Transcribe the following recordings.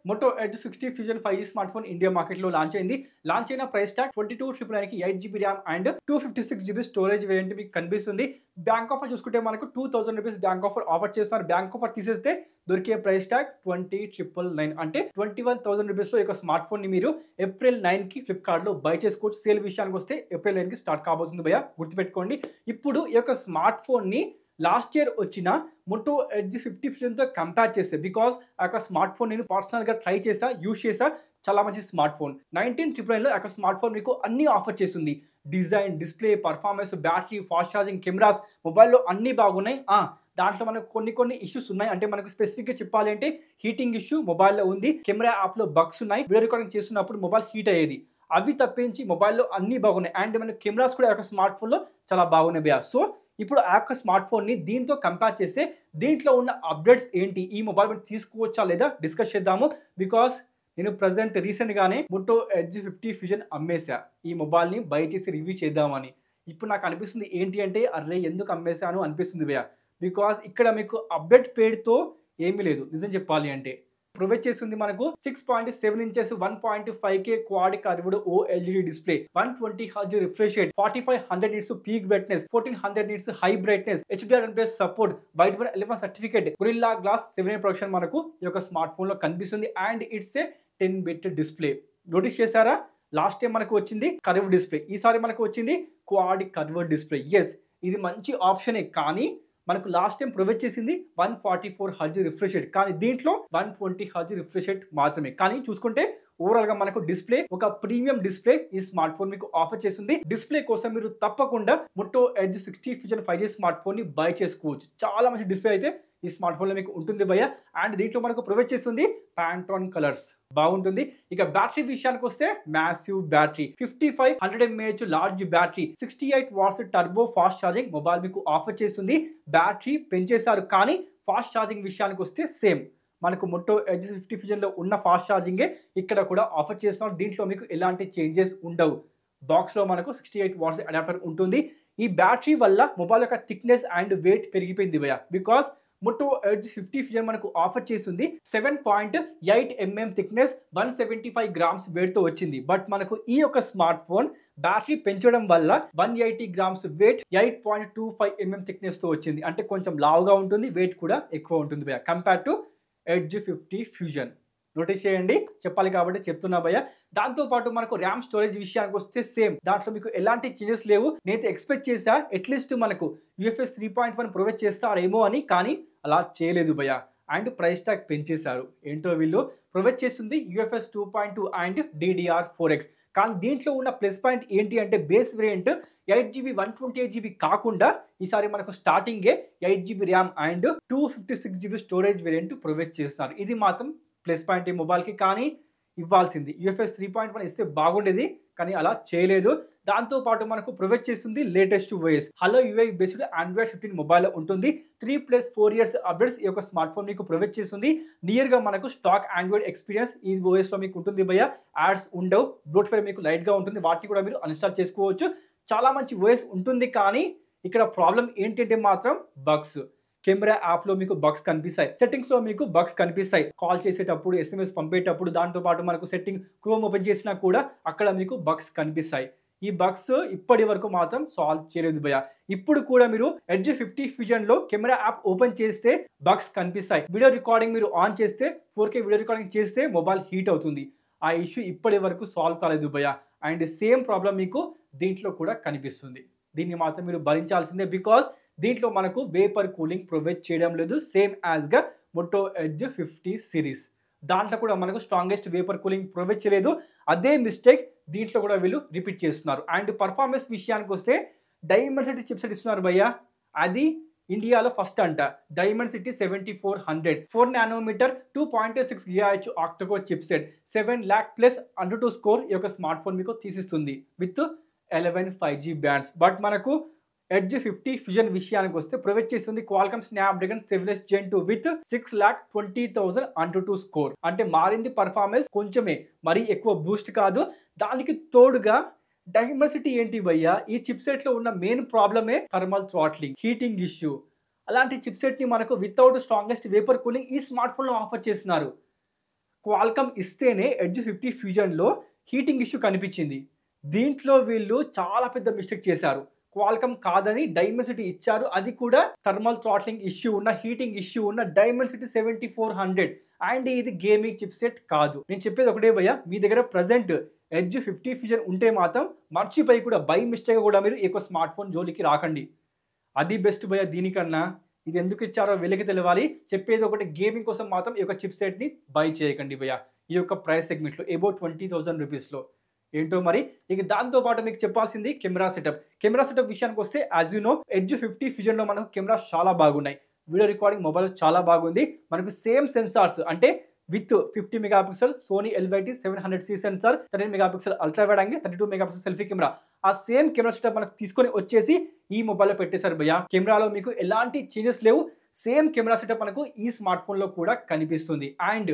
Moto Edge 60 fusion 5G smart phone India market లో launch అయింది. Launch అయిన price tag 22,999 కి 8GB RAM and 256GB storage variant మీకు కనిపిస్తుంది. బ్యాంక్ ఆఫర్ చూసుకుంటే మనకు 2,000 రూపీస్ బ్యాంక్ ఆఫర్ చేస్తున్నారు. బ్యాంక్ ఆఫర్ తీసేస్తే దొరికే ప్రైస్ ట్యాగ్ 20,999 అంటే 21,000 రూపీస్ లో ఈ స్మార్ట్ ఫోన్ ని మీరు ఏప్రిల్ 9 కి ఫ్లిప్కార్ట్ లో బై చేసుకోవచ్చు. సేల్ విషయానికి వస్తే ఏప్రిల్ 9 కి స్టార్ట్ కాబోతుంది భయ్యా, గుర్తుపెట్టుకోండి. ఇప్పుడు ఈ స్మార్ట్ ఫోన్ ని లాస్ట్ ఇయర్ వచ్చిన మోటో ఎడ్జ్ 50 ఫ్యూజన్తో కంపేర్ చేస్తే, బికాస్ ఆ స్మార్ట్ ఫోన్ నేను పర్సనల్గా ట్రై చేసా, యూజ్ చేసా, చాలా మంచి స్మార్ట్ ఫోన్. 1999లో ఆ స్మార్ట్ ఫోన్ మీకు అన్ని ఆఫర్ చేస్తుంది. Design, display, performance, battery, fast charging, cameras, మొబైల్లో అన్నీ బాగున్నాయి. దాంట్లో మనకు కొన్ని ఇష్యూస్ ఉన్నాయి. అంటే మనకు స్పెసిఫిక్గా చెప్పాలి అంటే హీటింగ్ ఇష్యూ మొబైల్లో ఉంది, కెమెరా యాప్లో బగ్స్ ఉన్నాయి, వీడియో రికార్డింగ్ చేస్తున్నప్పుడు మొబైల్ హీట్ అయ్యేది. అవి తప్పించి మొబైల్లో అన్నీ బాగున్నాయి. అండ్ మనకు కెమెరాస్ కూడా ఆ స్మార్ట్ ఫోన్లో చాలా బాగున్నాయి భయ్యా. సో ఇప్పుడు ఆ స్మార్ట్ ఫోన్ని దీంతో కంపేర్ చేస్తే దీంట్లో ఉన్న అప్డేట్స్ ఏంటి, ఈ మొబైల్ మీద తీసుకోవచ్చా లేదా డిస్కస్ చేద్దాము. బికాస్ నేను ప్రజెంట్ రీసెంట్గానే మోటో ఎడ్జ్ 50 ఫ్యూజన్ అమ్మేశా, ఈ మొబైల్ని బై చేసి రివ్యూ చేద్దామని. ఇప్పుడు నాకు అనిపిస్తుంది ఏంటి అంటే, అరే ఎందుకు అమ్మేశాను అనిపిస్తుంది భయ్యా. బికాస్ ఇక్కడ మీకు అప్డేట్ పేరుతో ఏమీ లేదు నిజం చెప్పాలి అంటే. ప్రొవైడ్ చేస్తుంది మనకు 6.7 inches 1.5K quad curved OLED display, 120Hz refresh rate, 4500 nits peak brightness, 1400 nits high brightness, HDR10+ support, white 11 certificate, gorilla glass 7 production మనకు ఈ స్మార్ట్ ఫోన్ లో కనిపిస్తుంది. And it's a 10-bit display. Notice చేశారా, last time మనకు వచ్చింది curve display, ఈసారి మనకు వచ్చింది క్వాడ్ కర్వ్డ్ డిస్ప్లే. ఎస్, ఇది మంచి ఆప్షనే, కానీ మనకు లాస్ట్ టైం ప్రొవైడ్ చేసింది 144Hz రిఫ్రెష్ రేట్, కానీ దీంట్లో 120Hz రిఫ్రెష్ రేట్ మాత్రమే. కానీ చూసుకుంటే ఓవరాల్ గా మనకు డిస్ప్లే ఒక ప్రీమియం డిస్ప్లే ఈ స్మార్ట్ ఫోన్ మీకు ఆఫర్ చేస్తుంది. డిస్ప్లే కోసం మీరు తప్పకుండా Moto Edge 60 fusion 5G smart phone ని బై చేసుకోవచ్చు. చాలా మంచి డిస్ప్లే అయితే ఈ స్మార్ట్ ఫోన్ లో మీకు ఉంటుంది భయ్య. అండ్ దీంట్లో మనకు ప్రొవైడ్ చేస్తుంది ప్యాంటోన్ కలర్స్, బాగుంటుంది. ఇక బ్యాటరీ విషయానికి వస్తే massive battery, 5500 mAh large battery, 68 watts turbo fast charging mobile మీకు ఆఫర్ చేస్తుంది. బ్యాటరీ పెంచేశారు, కానీ ఫాస్ట్ ఛార్జింగ్ విషయానికి వస్తే సేమ్ మనకు మోటో ఎడ్జ్ 50 ఫ్యూజన్ లో ఉన్న ఫాస్ట్ ఛార్జింగే ఇక్కడ కూడా ఆఫర్ చేస్తున్నారు. దీంట్లో మీకు ఎలాంటి చేంజెస్ ఉండవు. బాక్స్ లో మనకు 68 వాట్స్ అడాప్టర్ ఉంటుంది. ఈ బ్యాటరీ వల్ల మొబైల్ యొక్క థిక్నెస్ అండ్ వెయిట్ పెరిగిపోయింది భయ్య. బికాస్ మోటో ఎడ్జ్ 50 ఫ్యూజన్ మనకు ఆఫర్ చేస్తుంది 7.8 mm థిక్నెస్, 175 grams వెయిట్ తో వచ్చింది. బట్ మనకు ఈ స్మార్ట్ ఫోన్ బ్యాటరీ పెంచడం వల్ల 180 grams వెయిట్, 8.25 mm థిక్నెస్ తో వచ్చింది. అంటే కొంచెం లావుగా ఉంటుంది, వెయిట్ కూడా ఎక్కువ ఉంటుంది భయ్య compare to edge 50 fusion. Notice చేయండి, చెప్పాలి కాబట్టి చెప్తున్నా భయ్య. దాంతో పాటు మనకు ర్యామ్ స్టోరేజ్ విషయానికి వస్తే సేమ్, దాంట్లో మీకు ఎలాంటి చేంజెస్ లేవు. నేనైతే ఎక్స్పెక్ట్ చేసా అట్లీస్ట్ మనకు UFS 3.1 ప్రొవైడ్ చేస్తారేమో అని, కానీ అలా చేయలేదు భయ్య. అండ్ ప్రైస్ ట్యాగ్ పెంచేశారు. ఏంటో వీళ్ళు ప్రొవైడ్ చేస్తుంది UFS 2.2 అండ్ DDR4X. కానీ దీంట్లో ఉన్న ప్లస్ పాయింట్ ఏంటి అంటే, బేస్ వేరియంట్ 8GB 128GB కాకుండా ఈసారి మనకు స్టార్టింగే 8GB RAM and 256GB storage variant provide చేస్తున్నారు. ఇది మాత్రం ప్లస్ పాయింట్ ఈ మొబైల్కి, కానీ ఇవ్వాల్సింది. UFS 3.1 ఇస్తే బాగుండేది, కానీ అలా చేయలేదు. దాంతో పాటు మనకు ప్రొవైడ్ చేస్తుంది latest OS, hello UI based Android 15 mobile ఉంటుంది. 3+4 years అప్డేట్స్ ఈ స్మార్ట్ ఫోన్ మీకు ప్రొవైడ్ చేస్తుంది. నియర్ గా మనకు స్టాక్ ఆండ్రాయిడ్ ఎక్స్పీరియన్స్ ఈ OS లో మీకు ఉంటుంది భయ్య. యాడ్స్ ఉండవు, బ్లోట్వేర్ మీకు లైట్ గా ఉంటుంది, వాటిని కూడా మీరు అన్ఇన్స్టాల్ చేసుకోవచ్చు. చాలా మంచి OS ఉంటుంది, కానీ ఇక్కడ ప్రాబ్లం ఏంటంటే మాత్రం బగ్స్. కెమెరా యాప్ లో మీకు బగ్స్ కనిపిస్తాయి, సెట్టింగ్స్ లో మీకు బగ్స్ కనిపిస్తాయి, కాల్ చేసేటప్పుడు, SMS పంపేటప్పుడు, దాంతో పాటు మనకు సెట్టింగ్ క్రోమ్ ఓపెన్ చేసినా కూడా అక్కడ మీకు బగ్స్ కనిపిస్తాయి. ఈ బగ్స్ ఇప్పటి వరకు మాత్రం సాల్వ్ చేయలేదు భయ్య. ఇప్పుడు కూడా మీరు ఎడ్జ్ 50 ఫ్యూజన్ లో కెమెరా యాప్ ఓపెన్ చేస్తే బగ్స్ కనిపిస్తాయి. వీడియో రికార్డింగ్ మీరు ఆన్ చేస్తే 4K వీడియో రికార్డింగ్ చేస్తే మొబైల్ హీట్ అవుతుంది. ఆ ఇష్యూ ఇప్పటి వరకు సాల్వ్ కాలేదు భయ్య. అండ్ సేమ్ ప్రాబ్లం మీకు దీంట్లో కూడా కనిపిస్తుంది. దీన్ని మాత్రం మీరు భరించాల్సిందే, బికాస్ దీంట్లో మనకు వేపర్ కూలింగ్ ప్రొవైడ్ చేయడం లేదు, సేమ్ యాజ్ గా మోటో ఎడ్జ్ 50 సిరీస్. దాంట్లో కూడా మనకు స్ట్రాంగెస్ట్ వేపర్ కూలింగ్ ప్రొవైడ్ చేయలేదు. అదే మిస్టేక్ దీంట్లో కూడా వీళ్ళు రిపీట్ చేస్తున్నారు. అండ్ పర్ఫార్మెన్స్ విషయానికి వస్తే డైమెన్సిటీ చిప్సెట్ ఇస్తున్నారు భయ్య. అది ఇండియాలో ఫస్ట్ అంట. Dimensity 7400 4 nanometer 2.6 GHz octa-core chipset, 7 lakh+ under score ఈ స్మార్ట్ ఫోన్ మీకు తీసిస్తుంది విత్ 11 5G బ్యాండ్స్. బట్ మనకు ఎడ్జ్ 50 ఫ్యూజన్ విషయానికి వస్తే ప్రొవైడ్ చేస్తుంది Qualcomm Snapdragon 7 Gen 2 with 6,20,000 under score. అంటే మారింది పర్ఫార్మెన్స్ కొంచెమే, మరీ ఎక్కువ బూస్ట్ కాదు. దానికి తోడుగా డైమెన్సిటీ ఏంటి భయ్యా, ఈ చిప్సెట్ లో ఉన్న మెయిన్ ప్రాబ్లమే థర్మల్ థ్రాట్లింగ్, హీటింగ్ ఇష్యూ. అలాంటి చిప్సెట్ ని మనకు వితౌట్ స్ట్రాంగెస్ట్ వేపర్ కూలింగ్ ఈ స్మార్ట్ ఫోన్ లో ఆఫర్ చేస్తున్నారు. క్వాల్కమ్ ఇస్తేనే ఎడ్జ్ 50 ఫ్యూజన్లో హీటింగ్ ఇష్యూ కనిపించింది. దీంట్లో వీళ్ళు చాలా పెద్ద మిస్టేక్ చేశారు. క్వాల్కమ్ కాదని డైమెన్సిటీ ఇచ్చారు. అది కూడా థర్మల్ థ్రాట్లింగ్ ఇష్యూ ఉన్న, హీటింగ్ ఇష్యూ ఉన్న డైమెన్సిటీ 7400 అండ్ ఇది గేమింగ్ చిప్ సెట్ కాదు. నేను చెప్పేది ఒకటే భయ్య, మీ దగ్గర ప్రజెంట్ ఎడ్జ్ 50 ఫ్యూజన్ ఉంటే మాత్రం మర్చిపోయి కూడా బై మిస్టేక్ కూడా మీరు ఈ స్మార్ట్ ఫోన్ జోలికి రాకండి. అది బెస్ట్ భయ్య. దీనికన్నా ఇది ఎందుకు ఇచ్చారో వీళ్ళకి తెలియాలి. చెప్పేది ఒకటి, గేమింగ్ కోసం మాత్రం ఈ చిప్ సెట్ని బై చేయకండి భయ్య. ఈ యొక్క ప్రైస్ సెగ్మెంట్లో అబౌట్ 20,000 రూపీస్లో. ఏంటో మరి. ఇక దాంతో పాటు మీకు చెప్పాల్సింది కెమెరా సెటప్. కెమెరా సెటప్ విషయానికి వస్తే యాజ్ యూ నో ఎడ్జ్ 50 ఫ్యూజన్లో మనకు కెమెరాస్ చాలా బాగున్నాయి. వీడియో రికార్డింగ్ మొబైల్ చాలా బాగుంది. మనకు సేమ్ సెన్సార్స్ అంటే with 50 megapixel Sony LYT 700C sensor, 13 megapixel ultra wide angle, 32 megapixel selfie camera, ఆ సేమ్ కెమెరా సెటప్ మనకు తీసుకొని వచ్చేసి ఈ మొబైల్లో పెట్టేశారు భయ్య. కెమెరాలో మీకు ఎలాంటి చేంజెస్ లేవు. సేమ్ కెమెరా సెటప్ మనకు ఈ స్మార్ట్ ఫోన్లో కూడా కనిపిస్తుంది. అండ్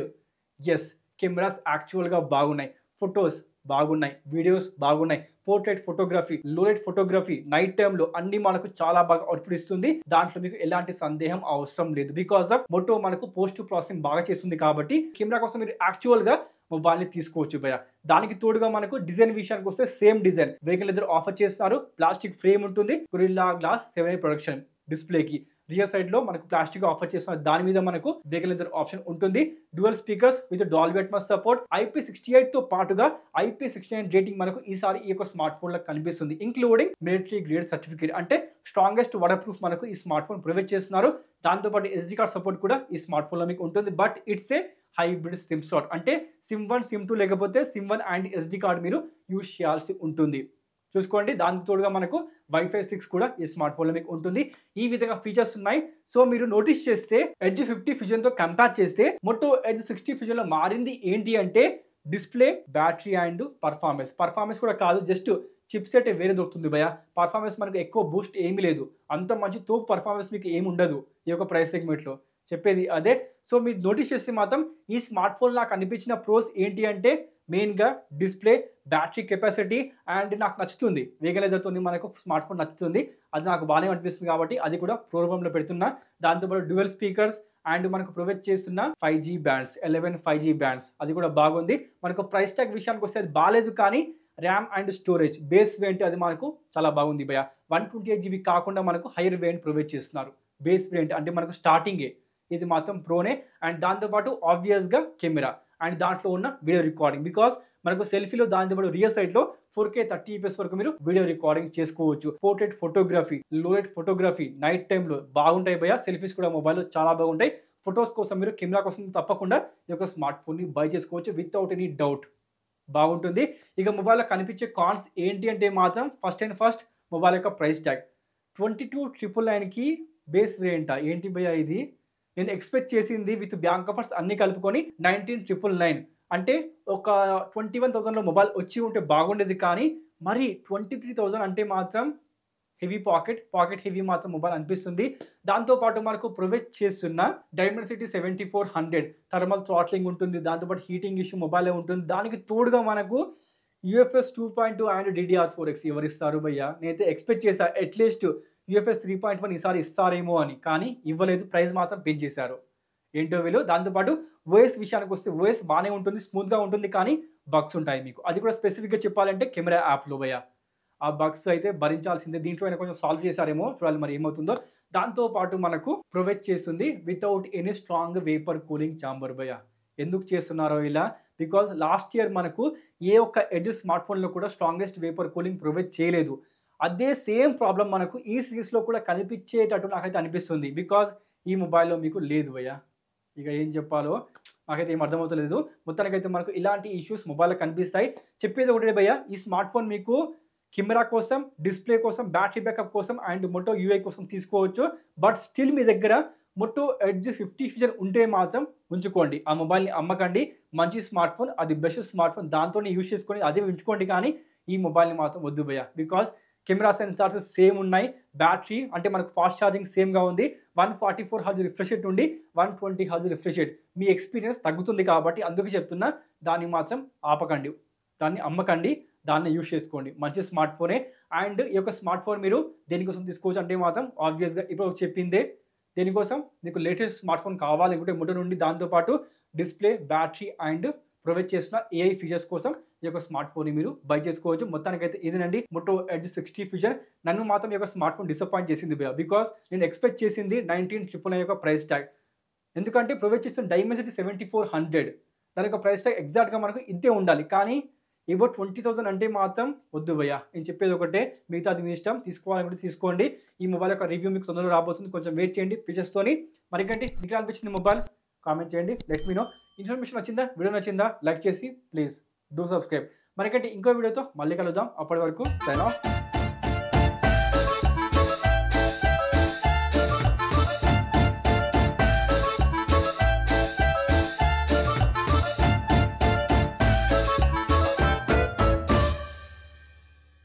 ఎస్, కెమెరాస్ యాక్చువల్గా బాగున్నాయి, ఫొటోస్ బాగున్నాయి, వీడియోస్ బాగున్నాయి, portrait photography, low light photography, night టైంలో అన్ని మనకు చాలా బాగా అవుట్పుట్ ఇస్తుంది. దాంట్లో మీకు ఎలాంటి సందేహం అవసరం లేదు. బికాస్ ఆఫ్ మోటో మనకు పోస్ట్ ప్రాసెసింగ్ బాగా చేస్తుంది కాబట్టి కెమెరా కోసం మీరు యాక్చువల్ గా మొబైల్ ని తీసుకోవచ్చు భయ్య. దానికి తోడుగా మనకు డిజైన్ విషయానికి వస్తే same design vegan leather offer చేస్తున్నారు. ప్లాస్టిక్ ఫ్రేమ్ ఉంటుంది, గొరిల్లా గ్లాస్ 7 ప్రొడక్షన్ డిస్ప్లేకి. రియర్ సైడ్ లో మనకు ప్లాస్టిక్ ఆఫర్ చేస్తున్నారు. దాని మీద మనకు వెహికల్ లెదర్ ఆప్షన్ ఉంటుంది. Dual speakers with Dolby Atmos support, IP68 తో పాటుగా IP69 రేటింగ్ మనకు ఈసారి ఈ యొక్క స్మార్ట్ ఫోన్ లో కనిపిస్తుంది. ఇంక్లూడింగ్ మిలిటరీ గ్రేడ్ సర్టిఫికేట్, అంటే స్ట్రాంగెస్ట్ వాటర్ ప్రూఫ్ మనకు ఈ స్మార్ట్ ఫోన్ ప్రొవైడ్ చేస్తున్నారు. దాంతో పాటు SD కార్డ్ సపోర్ట్ కూడా ఈ స్మార్ట్ ఫోన్ లో మీకు ఉంటుంది. But it's a hybrid SIM slot, అంటే SIM1 SIM2 లేకపోతే SIM1 అండ్ SD కార్డ్ మీరు యూజ్ చేయాల్సి ఉంటుంది. చూసుకోండి. దానికి తోడుగా మనకు Wi-Fi 6 కూడా ఈ స్మార్ట్ ఫోన్లో మీకు ఉంటుంది. ఈ విధంగా ఫీచర్స్ ఉన్నాయి. సో మీరు నోటీస్ చేస్తే ఎడ్జ్ 50 ఫ్యూజన్ తో కంపేర్ చేస్తే మొట్టో ఎడ్జ్ 60 ఫ్యూజన్ లో మారింది ఏంటి అంటే డిస్ప్లే, బ్యాటరీ అండ్ పర్ఫార్మెన్స్ కూడా కాదు, జస్ట్ చిప్ సెట్ వేరే దొరుకుతుంది భయ్య. పర్ఫార్మెన్స్ మనకు ఎక్కువ బూస్ట్ ఏమీ లేదు. అంత మంచి తోపు పర్ఫార్మెన్స్ మీకు ఏమి ఉండదు ఈ యొక్క ప్రైస్ సెగ్మెంట్లో. చెప్పేది అదే. సో మీరు నోటీస్ చేస్తే మాత్రం ఈ స్మార్ట్ ఫోన్ నాకు అనిపించిన ప్రోస్ ఏంటి అంటే మెయిన్గా డిస్ప్లే, బ్యాటరీ కెపాసిటీ అండ్ నాకు నచ్చుతుంది. వెహికల్ లెదర్తో మనకు స్మార్ట్ ఫోన్ నచ్చుతుంది. అది నాకు బాగానే అనిపిస్తుంది కాబట్టి అది కూడా ప్రో రూపంలో పెడుతున్నా. దాంతోపాటు డ్యూయల్ స్పీకర్స్ అండ్ మనకు ప్రొవైడ్ చేస్తున్న 5G బ్యాండ్స్, 11 5G బ్యాండ్స్, అది కూడా బాగుంది. మనకు ప్రైస్ ట్యాగ్ విషయానికి వస్తే అది బాగాలేదు, కానీ RAM and storage base variant అది మనకు చాలా బాగుంది భయ్య. 128GB కాకుండా మనకు హైయర్ వేరియంట్ ప్రొవైడ్ చేస్తున్నారు. బేస్ వేరియంట్ అంటే మనకు స్టార్టింగే, ఇది మాత్రం ప్రోనే. అండ్ దాంతోపాటు ఆబ్వియస్గా కెమెరా అండ్ దాంట్లో ఉన్న వీడియో రికార్డింగ్, బికాస్ మనకు సెల్ఫీలో దాంతోపాటు రియర్ సైడ్లో 4K 30fps వరకు మీరు వీడియో రికార్డింగ్ చేసుకోవచ్చు. Portrait photography, low light photography night టైంలో బాగుంటాయి భయ్య. సెల్ఫీస్ కూడా మొబైల్లో చాలా బాగుంటాయి. ఫొటోస్ కోసం మీరు కెమెరా కోసం తప్పకుండా ఈ యొక్క స్మార్ట్ ఫోన్ని బై చేసుకోవచ్చు వితౌట్ ఎనీ డౌట్. బాగుంటుంది. ఇక మొబైల్లో కనిపించే కాన్స్ ఏంటి అంటే మాత్రం ఫస్ట్ మొబైల్ యొక్క ప్రైస్ ట్యాగ్ 22,999కి బేస్ వేరియంట్ ఏంటి భయ్య ఇది? నేను ఎక్స్పెక్ట్ చేసింది విత్ బ్యాంక్ ఆఫర్స్ అన్ని కలుపుకొని 19,999, అంటే ఒక 21,000లో మొబైల్ వచ్చి ఉంటే బాగుండేది. కానీ మరి 23,000 అంటే మాత్రం హెవీ పాకెట్ హెవీ మాత్రం మొబైల్ అనిపిస్తుంది. దాంతోపాటు మనకు ప్రొవైడ్ చేస్తున్న డైమెన్సిటీ 7400 థర్మల్ థ్రాట్లింగ్ ఉంటుంది. దాంతోపాటు హీటింగ్ ఇష్యూ మొబైలే ఉంటుంది. దానికి తోడుగా మనకు UFS 2.2 అండ్ DDR4X ఎవరిస్తారు భయ్య? నేనైతే ఎక్స్పెక్ట్ చేశా అట్లీస్ట్ UFS 3.1 ఈసారి ఇస్తారేమో అని, కానీ ఇవ్వలేదు. ప్రైస్ మాత్రం పెంచేశారు. ఏంటో వీళ్ళు. దాంతోపాటు OS విషయానికి వస్తే OS బాగానే ఉంటుంది, స్మూత్గా ఉంటుంది, కానీ బగ్స్ ఉంటాయి మీకు. అది కూడా స్పెసిఫిక్గా చెప్పాలంటే కెమెరా యాప్లో భయ్య. ఆ బగ్స్ అయితే భరించాల్సిందే. దీంట్లో అయినా కొంచెం సాల్వ్ చేశారేమో, చూడాలి మరి ఏమవుతుందో. దాంతోపాటు మనకు ప్రొవైడ్ చేస్తుంది without any strong vapour cooling chamber భయ్య. ఎందుకు చేస్తున్నారో ఇలా? బికాజ్ లాస్ట్ ఇయర్ మనకు ఏ ఒక్క ఎడ్జ్ స్మార్ట్ ఫోన్లో కూడా స్ట్రాంగెస్ట్ వేపర్ కూలింగ్ ప్రొవైడ్ చేయలేదు. అదే సేమ్ ప్రాబ్లం మనకు ఈ సిరీస్లో కూడా కనిపించేటట్టు నాకైతే అనిపిస్తుంది. బికాజ్ ఈ మొబైల్లో మీకు లేదు భయ్య. ఇక ఏం చెప్పాలో నాకైతే ఏం అర్థమవుతలేదు. మొత్తానికైతే మనకు ఇలాంటి ఇష్యూస్ మొబైల్లో కనిపిస్తాయి. చెప్పేది ఒకటే భయ్య, ఈ స్మార్ట్ ఫోన్ మీకు కెమెరా కోసం, డిస్ప్లే కోసం, బ్యాటరీ బ్యాకప్ కోసం అండ్ మోటో UI కోసం తీసుకోవచ్చు. బట్ స్టిల్ మీ దగ్గర మోటో ఎడ్జ్ 50 ఫ్యూజన్ ఉంటే మాత్రం ఉంచుకోండి. ఆ మొబైల్ని అమ్మకండి. మంచి స్మార్ట్ ఫోన్, అది బెస్ట్ స్మార్ట్ ఫోన్, దాంతోనే యూజ్ చేసుకొని అదే ఉంచుకోండి. కానీ ఈ మొబైల్ని మాత్రం వద్దు భయ్య. బికాస్ కెమెరా సెన్సార్స్ సేమ్ ఉన్నాయి, బ్యాటరీ అంటే మనకు ఫాస్ట్ ఛార్జింగ్ సేమ్గా ఉంది. 144 Hz రిఫ్రెష్ రేట్ నుండి 120 Hz రిఫ్రెష్ రేట్. మీ ఎక్స్పీరియన్స్ తగ్గుతుంది కాబట్టి అందుకే చెప్తున్నా, దాన్ని మాత్రం ఆపకండి, దాన్ని అమ్మకండి, దాన్ని యూజ్ చేసుకోండి. మంచి స్మార్ట్ ఫోనే. అండ్ ఈ యొక్క స్మార్ట్ ఫోన్ మీరు దేనికోసం తీసుకోవచ్చు అంటే మాత్రం ఆబ్వియస్గా ఇప్పుడు చెప్పిందే, దేనికోసం మీకు లేటెస్ట్ స్మార్ట్ ఫోన్ కావాలనుకుంటే మోటో నుండి, దాంతోపాటు డిస్ప్లే, బ్యాటరీ అండ్ ప్రొవైడ్ చేసిన AI ఫీచర్స్ కోసం ఈ యొక్క స్మార్ట్ ఫోన్ ని మీరు బై చేసుకోవచ్చు. మొత్తానికైతే ఇదేనండి Moto Edge 60 ఫ్యూజన్. నన్ను మాత్రం ఈ యొక్క స్మార్ట్ ఫోన్ డిసప్పాయింట్ చేసింది భయ్యా. బికాస్ నేను ఎక్స్పెక్ట్ చేసింది 19,999 యొక్క ప్రైస్ ట్యాగ్. ఎందుకంటే ప్రొవైడ్ చేసిన డైమెన్సిటీ 7400, దాని యొక్క ప్రైస్ ట్యాగ్ ఎగ్జాక్ట్గా మనకు ఇంతే ఉండాలి. కానీ అబౌట్ 20,000 అంటే మాత్రం వద్దు భయ్యా. నేను చెప్పేది ఒకటే, మిగతా అది మీ ఇష్టం, తీసుకోవాలనుకుంటే తీసుకోండి. ఈ మొబైల్ యొక్క రివ్యూ మీకు తొందరగా రాబోతుంది, కొంచెం వెయిట్ చేయండి ఫీచర్స్తోని. మరికంటే మీకు అనిపించింది మొబైల్ కామెంట్ చేయండి, లెట్ మీ నో. ఇన్ఫర్మేషన్ నచ్చిందా, వీడియో నచ్చిందా, లైక్ చేసి ప్లీజ్ డూ సబ్స్క్రైబ్. మరికంటే ఇంకో వీడియోతో మళ్ళీ కలుద్దాం. అప్పటి వరకు సైన్ ఆఫ్.